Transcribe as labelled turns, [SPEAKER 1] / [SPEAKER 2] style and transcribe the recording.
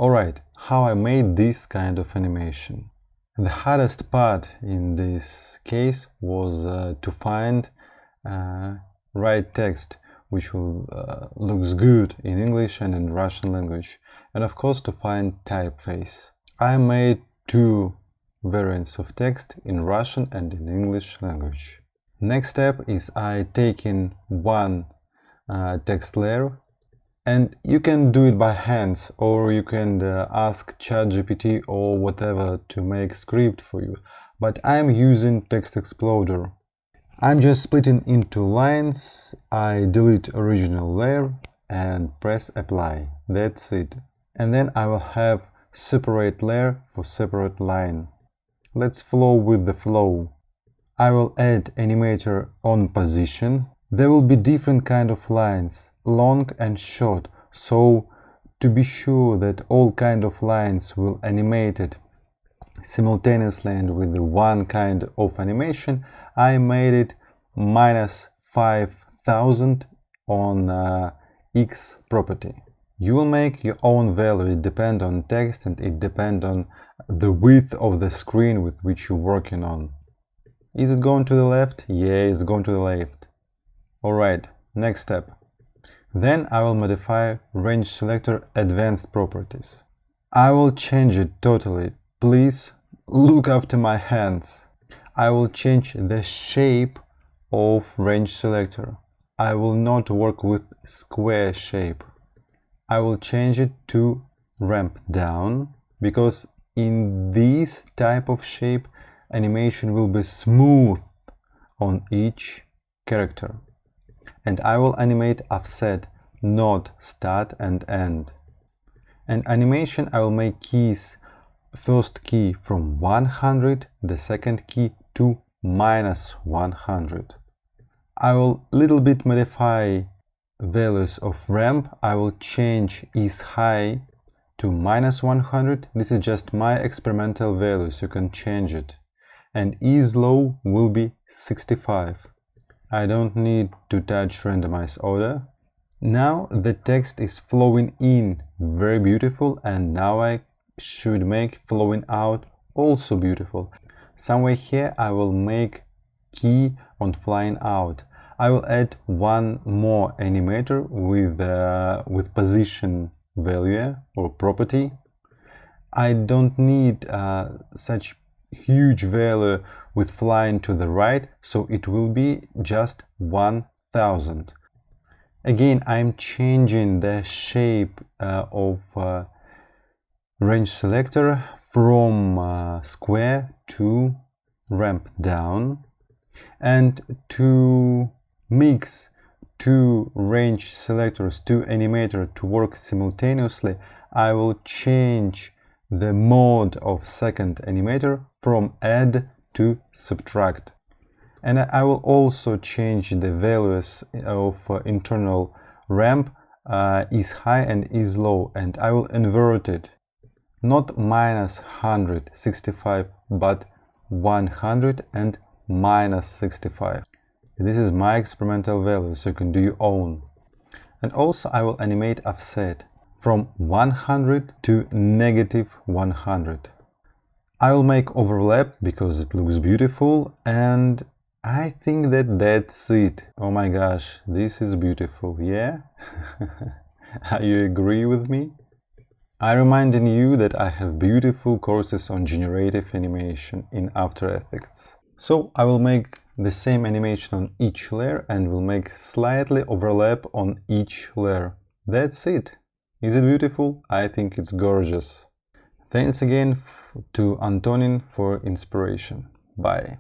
[SPEAKER 1] Alright, how I made this kind of animation. The hardest part in this case was to find right text which will looks good in English and in Russian language, and of course to find typeface. I made two variants of text in Russian and in English language. Next step is I take in one text layer, and you can do it by hands, or you can ask ChatGPT or whatever to make script for you, but I'm using Text Exploder. I'm just splitting into lines. I delete original layer and press apply. That's it. And then I will have separate layer for separate line. Let's flow with the flow. I will add animator on position. There will be different kind of lines, long and short, so to be sure that all kind of lines will animated simultaneously and with one kind of animation, I made it -5000 on X property. You will make your own value. It depends on text and it depends on the width of the screen with which you're working on. Is it going to the left? Yeah, it's going to the left. Alright, next step. Then I will modify range selector advanced properties. I will change it totally. Please look after my hands. I will change the shape of range selector. I will not work with square shape. I will change it to ramp down, because in this type of shape animation will be smooth on each character. And I will animate offset, not start and end. And animation I will make keys. First key from 100, the second key to -100. I will little bit modify values of ramp. I will change is high to -100. This is just my experimental values, you can change it. And is low will be 65. I don't need to touch randomize order. Now the text is flowing in, very beautiful, and now I should make flowing out also beautiful. Somewhere here I will make key on flying out. I will add one more animator with position value or property. I don't need such huge value with flying to the right, so it will be just 1000. Again, I'm changing the shape of range selector from square to ramp down, and to mix two range selectors, two animator to work simultaneously, I will change the mode of second animator from add to subtract. And I will also change the values of internal ramp, is high and is low, and I will invert it. Not -165, but 100 and -65. This is my experimental value, so you can do your own. And also I will animate offset from 100 to -100. I will make overlap because it looks beautiful, and I think that that's it. Oh my gosh, this is beautiful, yeah? You agree with me? I reminding you that I have beautiful courses on generative animation in After Effects. So I will make the same animation on each layer and will make slightly overlap on each layer. That's it. Is it beautiful? I think it's gorgeous. Thanks again to Antonin for inspiration. Bye.